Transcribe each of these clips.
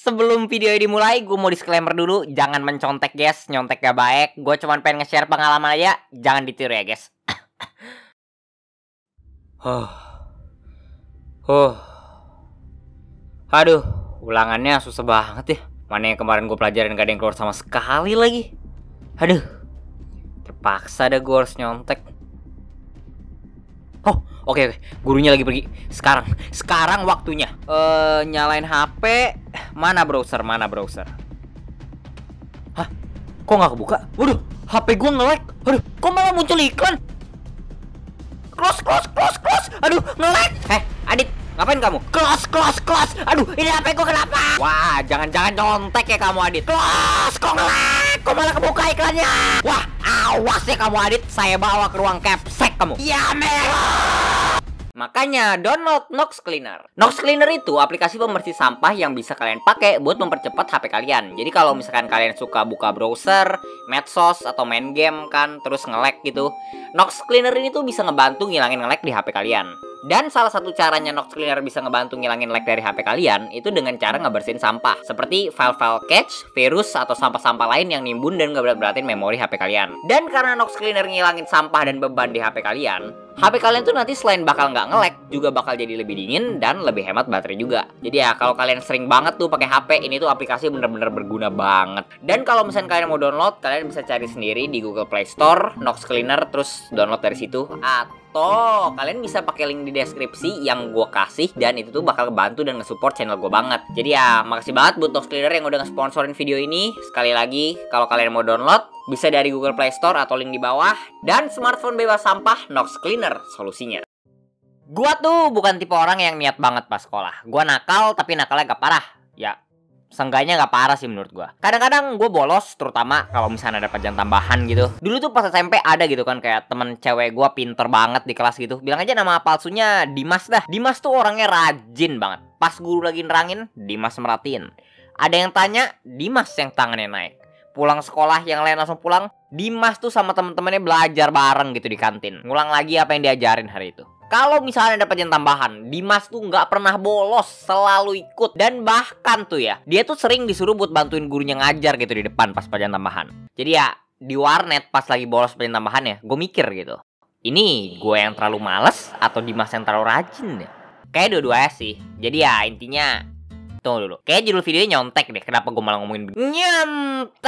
Sebelum video ini dimulai, gue mau disclaimer dulu. Jangan mencontek guys, nyontek gak baik. Gue cuman pengen nge-share pengalaman aja. Jangan ditiru ya guys. Aduh, ulangannya susah banget ya. Mana yang kemarin gue pelajarin gak ada yang keluar sama sekali lagi. Aduh, terpaksa dah gue harus nyontek. Oke, gurunya lagi pergi. Sekarang waktunya. Nyalain HP. Mana browser? Hah? Kok nggak kebuka? Waduh, HP gue nge-lag. Aduh, kok malah muncul iklan? Close. Aduh, nge-lag. Adit, ngapain kamu? Close. Aduh, ini HP gue kenapa? Wah, jangan nyontek ya kamu Adit. Close, kok nge-lag? Kok malah kebuka iklannya? Wah, awas ya kamu Adit. Saya bawa ke ruang capsek kamu. Ya merah. Makanya download Nox Cleaner. Nox Cleaner itu aplikasi pembersih sampah yang bisa kalian pakai buat mempercepat HP kalian. Jadi kalau misalkan kalian suka buka browser, medsos, atau main game kan, terus nge-lag gitu, Nox Cleaner ini tuh bisa ngebantu ngilangin nge-lag di HP kalian. Dan salah satu caranya Nox Cleaner bisa ngebantu ngilangin lag dari HP kalian itu dengan cara ngebersihin sampah, seperti file-file cache, virus, atau sampah-sampah lain yang nimbun dan ngeberat-beratin memori HP kalian. Dan karena Nox Cleaner ngilangin sampah dan beban di HP kalian tuh nanti selain bakal nggak nge-lag, juga bakal jadi lebih dingin dan lebih hemat baterai juga. Jadi ya kalau kalian sering banget tuh pakai HP, ini tuh aplikasi bener-bener berguna banget. Dan kalau misalnya kalian mau download, kalian bisa cari sendiri di Google Play Store, Nox Cleaner, terus download dari situ. Atau kalian bisa pakai link di deskripsi yang gue kasih, dan itu tuh bakal bantu dan nge-support channel gue banget. Jadi ya makasih banget buat Nox Cleaner yang udah nge-sponsorin video ini. Sekali lagi, kalau kalian mau download, bisa dari Google Play Store atau link di bawah. Dan smartphone bebas sampah, Nox Cleaner solusinya. Gua tuh bukan tipe orang yang niat banget pas sekolah. Gua nakal, tapi nakalnya gak parah. Ya, seenggaknya gak parah sih menurut gua. Kadang-kadang gue bolos, terutama kalau misalnya ada pelajaran tambahan gitu. Dulu tuh pas SMP ada gitu kan, kayak temen cewek gua pinter banget di kelas gitu. Bilang aja nama palsunya Dimas dah. Dimas tuh orangnya rajin banget. Pas guru lagi nerangin, Dimas merhatiin. Ada yang tanya, Dimas yang tangannya naik. Pulang sekolah yang lain langsung pulang, Dimas tuh sama temen-temennya belajar bareng gitu di kantin. Ngulang lagi apa yang diajarin hari itu. Kalau misalnya ada pelajaran tambahan, Dimas tuh nggak pernah bolos, selalu ikut. Dan bahkan tuh ya, dia tuh sering disuruh buat bantuin gurunya ngajar gitu di depan pas pelajaran tambahan. Jadi ya, di warnet pas lagi bolos pelajaran tambahan ya, gue mikir gitu, ini gue yang terlalu males atau Dimas yang terlalu rajin ya? Kayak dua-duanya sih. Jadi ya intinya, tunggu dulu, kayak judul videonya nyontek deh. Kenapa gue malah ngomongin nyontek?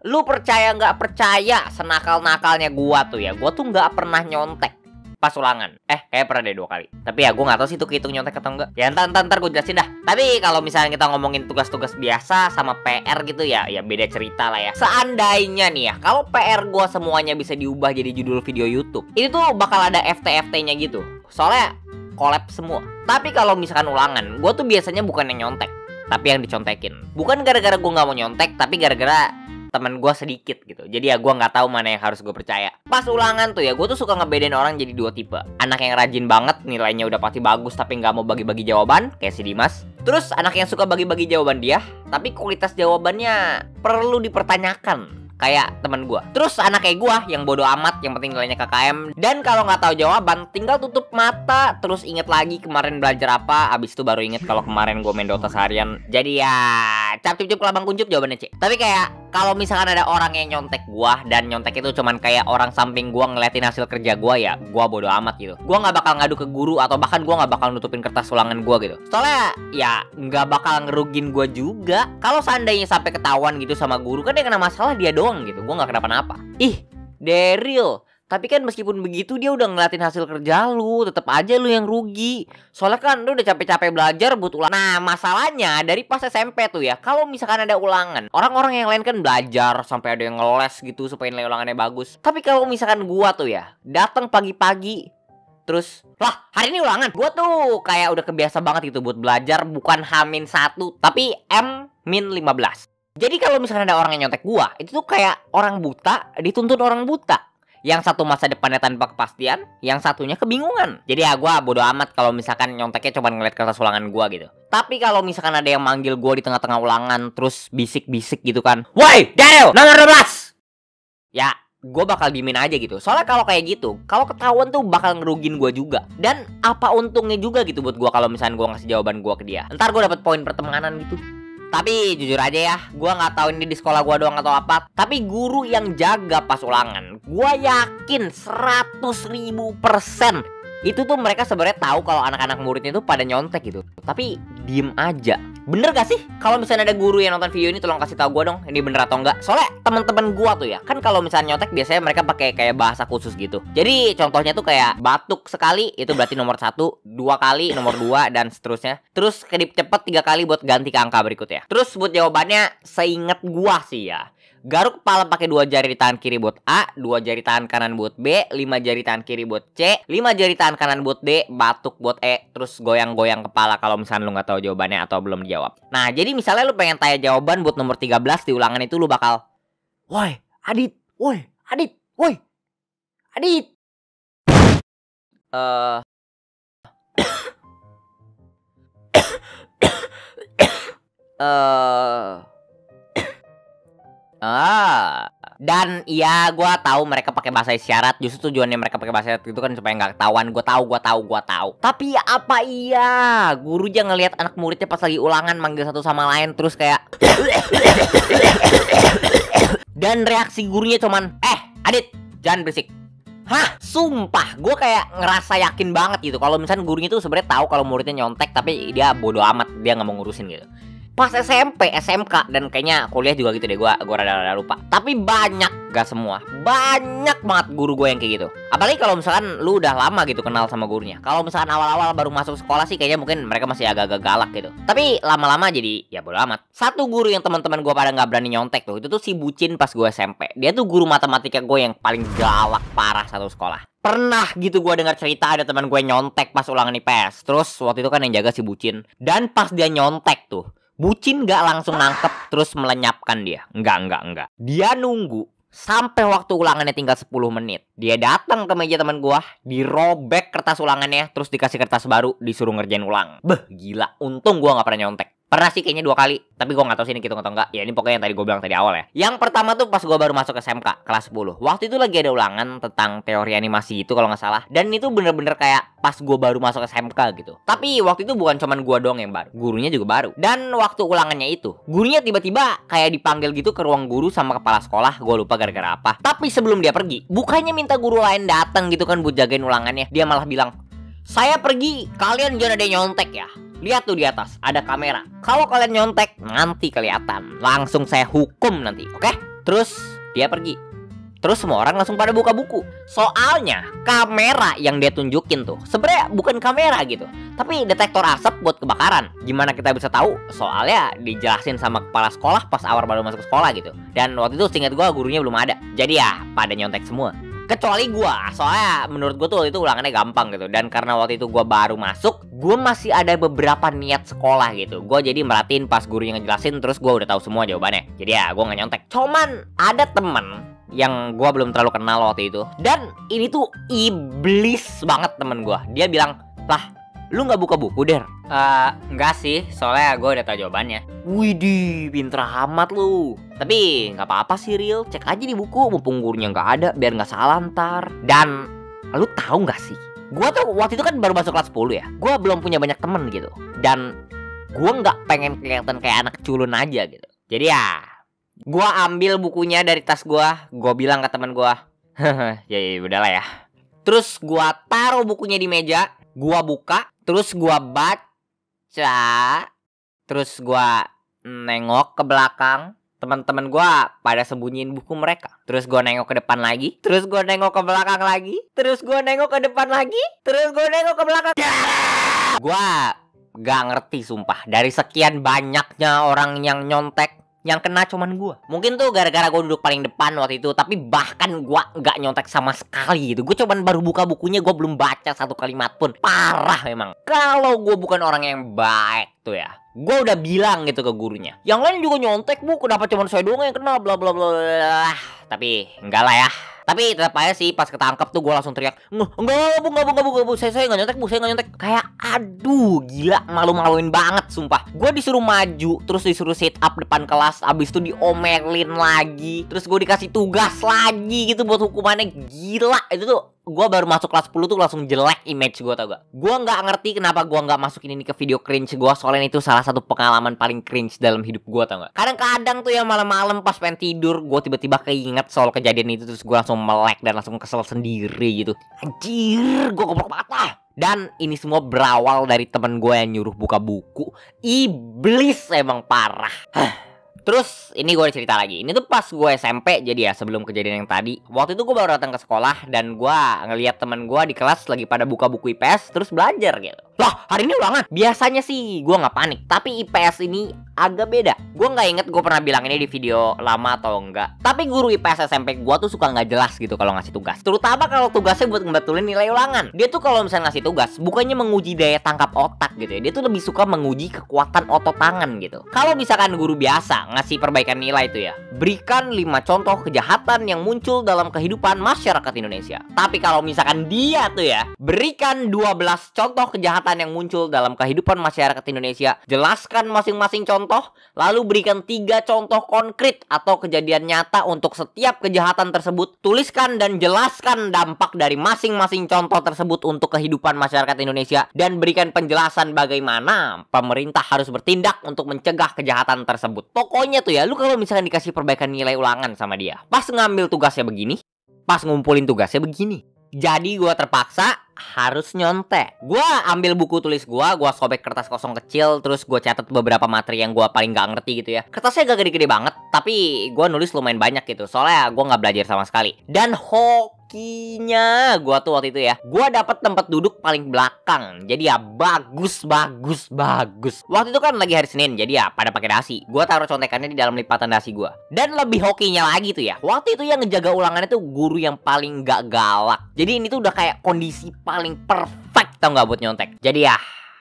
Lu percaya nggak percaya, senakal-nakalnya gua tuh ya, gua tuh nggak pernah nyontek pas ulangan. Kayak pernah deh 2 kali. Tapi ya gue nggak tahu sih itu kehitung nyontek atau enggak. Ya ntar gue jelasin dah. Tapi kalau misalnya kita ngomongin tugas-tugas biasa sama PR gitu ya beda cerita lah ya. Seandainya nih ya, kalau PR gue semuanya bisa diubah jadi judul video YouTube, ini tuh bakal ada FT-FT-nya gitu. Soalnya collab semua. Tapi kalau misalkan ulangan, gue tuh biasanya bukan yang nyontek, tapi yang dicontekin. Bukan gara-gara gue nggak mau nyontek, tapi gara-gara temen gue sedikit gitu. Jadi ya gue nggak tahu mana yang harus gue percaya. Pas ulangan tuh ya, gue tuh suka ngebedain orang jadi 2 tipe. Anak yang rajin banget, nilainya udah pasti bagus tapi nggak mau bagi-bagi jawaban, kayak si Dimas. Terus anak yang suka bagi-bagi jawaban dia, tapi kualitas jawabannya perlu dipertanyakan, kayak temen gue. Terus anak kayak gue yang bodoh amat, yang penting nilainya KKM. Dan kalau nggak tahu jawaban, tinggal tutup mata, terus inget lagi kemarin belajar apa, abis itu baru inget kalau kemarin gue main Dota seharian. Jadi ya cap-cup kelabang kuncup jawabannya C. Tapi kayak kalau misalkan ada orang yang nyontek gue, dan nyontek itu cuman kayak orang samping gue ngeliatin hasil kerja gue, ya gue bodoh amat gitu. Gue nggak bakal ngadu ke guru, atau bahkan gue nggak bakal nutupin kertas ulangan gue gitu. Soalnya ya nggak bakal ngerugin gue juga. Kalau seandainya sampai ketahuan gitu sama guru, kan yang kena masalah dia doang gitu. Gue nggak kenapa-napa. Daryl, tapi kan meskipun begitu dia udah ngeliatin hasil kerja lu, tetap aja lu yang rugi. Soalnya kan lu udah capek-capek belajar buat ulang. Nah masalahnya dari pas SMP tuh ya, kalau misalkan ada ulangan, orang-orang yang lain kan belajar sampai ada yang ngeles gitu supaya nilai ulangannya bagus. Tapi kalau misalkan gua tuh ya datang pagi-pagi, terus lah hari ini ulangan, gua tuh kayak udah kebiasa banget gitu buat belajar, bukan H-1 tapi M-15. Jadi kalau misalkan ada orang yang nyontek gua, itu tuh kayak orang buta dituntun orang buta. Yang satu masa depannya tanpa kepastian, yang satunya kebingungan. Jadi ya gue bodo amat kalau misalkan nyonteknya cuma ngeliat kertas ulangan gue gitu. Tapi kalau misalkan ada yang manggil gue di tengah-tengah ulangan, terus bisik-bisik gitu kan, "Woi, Daryl, nomor 12!" Ya, gue bakal diemin aja gitu. Soalnya kalau kayak gitu, kalau ketahuan tuh bakal ngerugin gue juga. Dan apa untungnya juga gitu buat gue kalau misalnya gue ngasih jawaban gue ke dia. Ntar gue dapet poin pertemanan gitu. Tapi jujur aja ya, gue nggak tahu ini di sekolah gue doang atau apa. Tapi guru yang jaga pas ulangan, gue yakin 100.000% itu tuh mereka sebenarnya tahu kalau anak-anak muridnya tuh pada nyontek gitu. Tapi diem aja. Bener gak sih? Kalau misalnya ada guru yang nonton video ini, tolong kasih tahu gue dong, ini bener atau enggak. Soalnya teman-teman gue tuh ya, kan kalau misalnya nyontek biasanya mereka pakai kayak bahasa khusus gitu. Jadi contohnya tuh kayak batuk sekali itu berarti nomor 1, 2 kali nomor 2 dan seterusnya. Terus kedip cepet 3 kali buat ganti ke angka berikutnya. Terus buat jawabannya, seinget gue sih ya, garuk kepala pakai 2 jari di tangan kiri buat A, 2 jari tangan kanan buat B, 5 jari tangan kiri buat C, 5 jari tangan kanan buat D, batuk buat E, terus goyang-goyang kepala kalau misalnya lu nggak tahu jawabannya atau belum dijawab. Nah, jadi misalnya lu pengen tanya jawaban buat nomor 13 di ulangan itu, lu bakal, "Woi, Adit, woi, Adit, woi, Adit." Dan ya gue tahu mereka pakai bahasa isyarat. Justru tujuannya mereka pakai bahasa isyarat itu kan supaya nggak ketahuan. Gue tahu. Tapi apa iya guru aja ngelihat anak muridnya pas lagi ulangan manggil satu sama lain terus kayak dan reaksi gurunya cuman, Adit, jangan berisik." Hah, sumpah, gue kayak ngerasa yakin banget gitu kalau misalnya gurunya tuh sebenarnya tahu kalau muridnya nyontek, tapi dia bodo amat, dia nggak mau ngurusin gitu. Pas SMP, SMK, dan kayaknya kuliah juga gitu deh, gue rada-rada lupa. Tapi banyak, gak semua, banyak banget guru gue yang kayak gitu. Apalagi kalau misalkan lu udah lama gitu kenal sama gurunya. Kalau misalkan awal-awal baru masuk sekolah sih kayaknya mungkin mereka masih agak-agak galak gitu. Tapi lama-lama jadi ya bodo amat. Satu guru yang teman-teman gue pada nggak berani nyontek tuh, itu tuh si bucin pas gue SMP. Dia tuh guru matematika gue yang paling galak parah satu sekolah. Pernah gitu gue dengar cerita ada teman gue nyontek pas ulangan IPS. Terus waktu itu kan yang jaga si bucin. Dan pas dia nyontek tuh, bucin gak langsung nangkep terus melenyapkan dia. Enggak. Dia nunggu sampai waktu ulangannya tinggal 10 menit. Dia datang ke meja teman gua, dirobek kertas ulangannya, terus dikasih kertas baru, disuruh ngerjain ulang. Beh, gila. Untung gua gak pernah nyontek. Pernah sih kayaknya 2 kali, tapi gue gak tahu sih ini gitu atau enggak. Ya ini pokoknya yang tadi gue bilang tadi awal ya. Yang pertama tuh pas gue baru masuk SMK kelas 10. Waktu itu lagi ada ulangan tentang teori animasi itu kalau nggak salah. Dan itu bener-bener kayak pas gue baru masuk SMK gitu. Tapi waktu itu bukan cuman gue doang yang baru, gurunya juga baru. Dan waktu ulangannya itu, gurunya tiba-tiba kayak dipanggil gitu ke ruang guru sama kepala sekolah. Gue lupa gara-gara apa. Tapi sebelum dia pergi, bukannya minta guru lain datang gitu kan buat jagain ulangannya. Dia malah bilang, "Saya pergi, kalian jangan ada yang nyontek ya. Lihat tuh di atas, ada kamera. Kalau kalian nyontek, nanti kelihatan. Langsung saya hukum nanti, oke?" Terus dia pergi. Terus semua orang langsung pada buka buku. Soalnya kamera yang dia tunjukin tuh sebenarnya bukan kamera gitu, tapi detektor asap buat kebakaran. Gimana kita bisa tahu? Soalnya dijelasin sama kepala sekolah pas awal baru masuk sekolah gitu. Dan waktu itu seingat gue gurunya belum ada. Jadi ya pada nyontek semua. Kecuali gue, soalnya menurut gue tuh itu ulangannya gampang gitu. Dan karena waktu itu gue baru masuk, gue masih ada beberapa niat sekolah gitu. Gue jadi merhatiin pas gurunya ngejelasin, terus gue udah tahu semua jawabannya. Jadi ya gue gak nyontek. Cuman ada temen yang gue belum terlalu kenal waktu itu, dan ini tuh iblis banget temen gue. Dia bilang, "Lah, lu gak buka buku, Der?" Enggak sih, soalnya gue udah tahu jawabannya." Widih, pinter amat lu. Tapi gak apa-apa sih Ril, cek aja di buku, mumpung gurunya gak ada, biar gak salah ntar. Dan lu tahu gak sih, gue tuh waktu itu kan baru masuk kelas 10 ya. Gue belum punya banyak temen gitu. Dan gue gak pengen kelihatan kayak anak culun aja gitu. Jadi ya gue ambil bukunya dari tas gue bilang ke teman gue, ya udahlah ya. Terus gue taruh bukunya di meja, gue buka, terus gue baca, terus gue nengok ke belakang. Teman-teman gue pada sembunyiin buku mereka. Terus gue nengok ke depan lagi, terus gue nengok ke belakang lagi, terus gue nengok ke depan lagi, terus gue nengok ke belakang. Gue gak ngerti sumpah, dari sekian banyaknya orang yang nyontek, yang kena cuman gue. Mungkin tuh gara-gara gue duduk paling depan waktu itu, tapi bahkan gue gak nyontek sama sekali gitu. Gue cuman baru buka bukunya, gue belum baca satu kalimat pun. Parah memang. Kalau gue bukan orang yang baik tuh ya, gue udah bilang gitu ke gurunya, "Yang lain juga nyontek bu, kenapa cuman saya doang yang kena, bla bla bla." Tapi enggak lah ya. Tapi tetap aja sih pas ketangkep tuh gue langsung teriak, enggak bu, saya nggak nyontek bu, saya nggak nyontek. Kayak aduh gila, malu-maluin banget sumpah. Gue disuruh maju, terus disuruh sit up depan kelas, abis itu diomelin lagi, terus gue dikasih tugas lagi gitu buat hukumannya. Gila, itu tuh gue baru masuk kelas 10 tuh langsung jelek image gue, tau gak? Gue nggak ngerti kenapa gue nggak masukin ini ke video cringe gue, soalnya itu salah satu pengalaman paling cringe dalam hidup gue, tau gak? Kadang-kadang tuh ya malam-malam pas pengen tidur, gue tiba-tiba keinget soal kejadian itu, terus gue langsung melek dan langsung kesel sendiri gitu. Anjir, gue goblok banget lah. Dan ini semua berawal dari temen gue yang nyuruh buka buku. Iblis emang parah. Terus ini gue cerita lagi. Ini tuh pas gue SMP, jadi ya sebelum kejadian yang tadi. Waktu itu gue baru datang ke sekolah dan gue ngeliat temen gue di kelas lagi pada buka buku IPS terus belajar gitu. Lah, hari ini ulangan. Biasanya sih gue nggak panik, tapi IPS ini agak beda. Gue nggak inget gue pernah bilang ini di video lama atau enggak. Tapi guru IPS SMP gue tuh suka nggak jelas gitu kalau ngasih tugas. Terutama kalau tugasnya buat ngebetulin nilai ulangan. Dia tuh kalau misalnya ngasih tugas, bukannya menguji daya tangkap otak gitu ya. Dia tuh lebih suka menguji kekuatan otot tangan gitu. Kalau misalkan guru biasa ngasih perbaikan nilai itu ya, berikan 5 contoh kejahatan yang muncul dalam kehidupan masyarakat Indonesia. Tapi kalau misalkan dia tuh ya, berikan 12 contoh kejahatan yang muncul dalam kehidupan masyarakat Indonesia, jelaskan masing-masing contoh, lalu berikan 3 contoh konkret atau kejadian nyata untuk setiap kejahatan tersebut, tuliskan dan jelaskan dampak dari masing-masing contoh tersebut untuk kehidupan masyarakat Indonesia, dan berikan penjelasan bagaimana pemerintah harus bertindak untuk mencegah kejahatan tersebut. Pokoknya tuh ya, lu kalau misalkan dikasih perbaikan nilai ulangan sama dia, pas ngambil tugasnya begini, pas ngumpulin tugasnya begini. Jadi gue terpaksa harus nyontek. Gue ambil buku tulis gue sobek kertas kosong kecil, terus gue catat beberapa materi yang gue paling gak ngerti gitu ya. Kertasnya gak gede-gede banget, tapi gue nulis lumayan banyak gitu, soalnya gue gak belajar sama sekali. Dan hokinya gue tuh waktu itu ya, gue dapet tempat duduk paling belakang. Jadi ya bagus. Waktu itu kan lagi hari Senin, jadi ya pada pakai dasi. Gue taruh contekannya di dalam lipatan dasi gue. Dan lebih hokinya lagi tuh ya, waktu itu yang ngejaga ulangannya tuh guru yang paling gak galak. Jadi ini tuh udah kayak kondisi paling perfect tau gak buat nyontek. Jadi ya,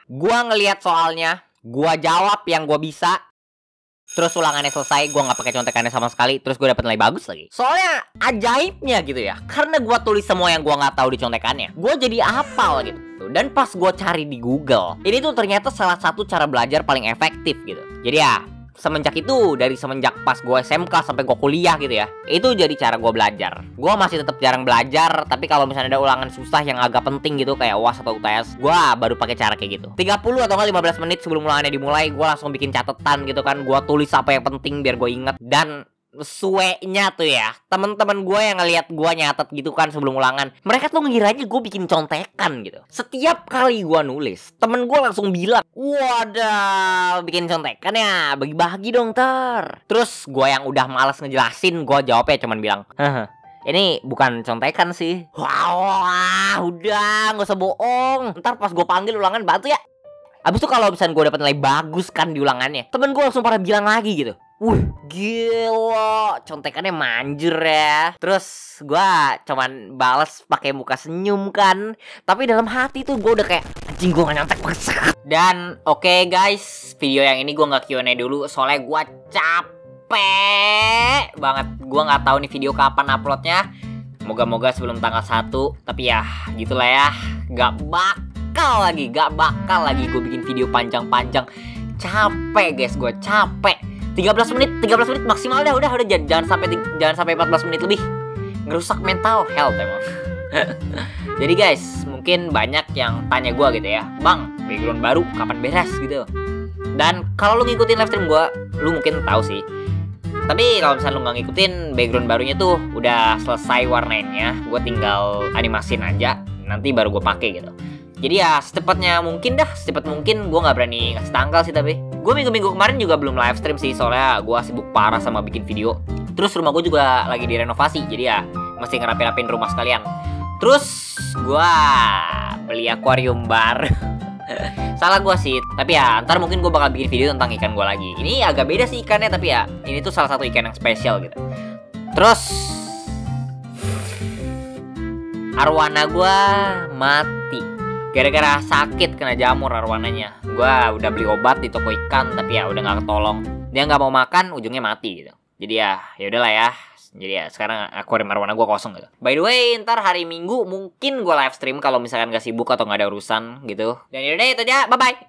gue ngelihat soalnya, gue jawab yang gue bisa, terus ulangannya selesai, gue gak pakai contekannya sama sekali, terus gue dapet nilai bagus lagi. Soalnya ajaibnya gitu ya, karena gue tulis semua yang gue gak tahu di contekannya, gue jadi hafal gitu. Dan pas gue cari di Google, ini tuh ternyata salah satu cara belajar paling efektif gitu. Jadi ya, semenjak itu, dari semenjak pas gue SMK sampai gue kuliah gitu ya, itu jadi cara gue belajar. Gue masih tetap jarang belajar, tapi kalau misalnya ada ulangan susah yang agak penting gitu kayak UAS atau UTS, gue baru pakai cara kayak gitu. 30 atau 15 menit sebelum ulangannya dimulai, gue langsung bikin catatan gitu kan. Gue tulis apa yang penting biar gue inget. Dan suenya tuh ya, temen-temen gue yang ngeliat gue nyatet gitu kan sebelum ulangan, mereka tuh ngiranya gue bikin contekan gitu. Setiap kali gue nulis, temen gue langsung bilang, wadah, bikin contekan ya, bagi-bagi dong ter. Terus gue yang udah males ngejelasin, gue jawabnya cuman bilang, ini bukan contekan sih. Wah, udah gak usah bohong, ntar pas gue panggil ulangan bantu ya. Abis itu kalau misalnya gue dapet nilai bagus kan di ulangannya, temen gue langsung pada bilang lagi gitu, gila, contekannya manjur ya. Terus gue cuman bales pakai muka senyum kan, tapi dalam hati tuh gue udah kayak, anjing gue gak nyontek banget. Dan oke guys, video yang ini gue gak Q&A dulu, soalnya gue capek banget. Gue gak tahu nih video kapan uploadnya. Moga-moga sebelum tanggal 1. Tapi ya gitulah ya, gak bakal lagi gue bikin video panjang-panjang. Capek guys, gue capek. 13 menit maksimal dah, udah jangan sampai 14 menit lebih. Ngerusak mental health emang. Jadi guys, mungkin banyak yang tanya gue gitu ya, Bang, background baru kapan beres gitu. Dan kalau lu ngikutin live stream gue, lu mungkin tahu sih. Tapi kalau misalnya lu nggak ngikutin, background barunya tuh udah selesai warnanya, gue tinggal animasin aja, nanti baru gue pakai gitu. Jadi ya secepat mungkin, gue nggak berani ngasih tanggal sih. Tapi gue minggu kemarin juga belum live stream sih, soalnya gue sibuk parah sama bikin video. Terus rumah gue juga lagi direnovasi, jadi ya mesti ngerapi-rapin rumah sekalian. Terus gue beli akuarium baru. Salah gue sih, tapi ya ntar mungkin gue bakal bikin video tentang ikan gue lagi. Ini agak beda sih ikannya, tapi ya ini tuh salah satu ikan yang spesial gitu. Terus arwana gue mati gara-gara sakit, kena jamur arwananya. Gua udah beli obat di toko ikan, tapi ya udah nggak ketolong. Dia nggak mau makan, ujungnya mati gitu. Jadi ya udahlah ya. Jadi ya sekarang akuarium arwana gue kosong gitu. By the way, ntar hari Minggu mungkin gue live stream kalau misalkan gak sibuk atau gak ada urusan gitu. Dan yaudah itu aja, bye-bye.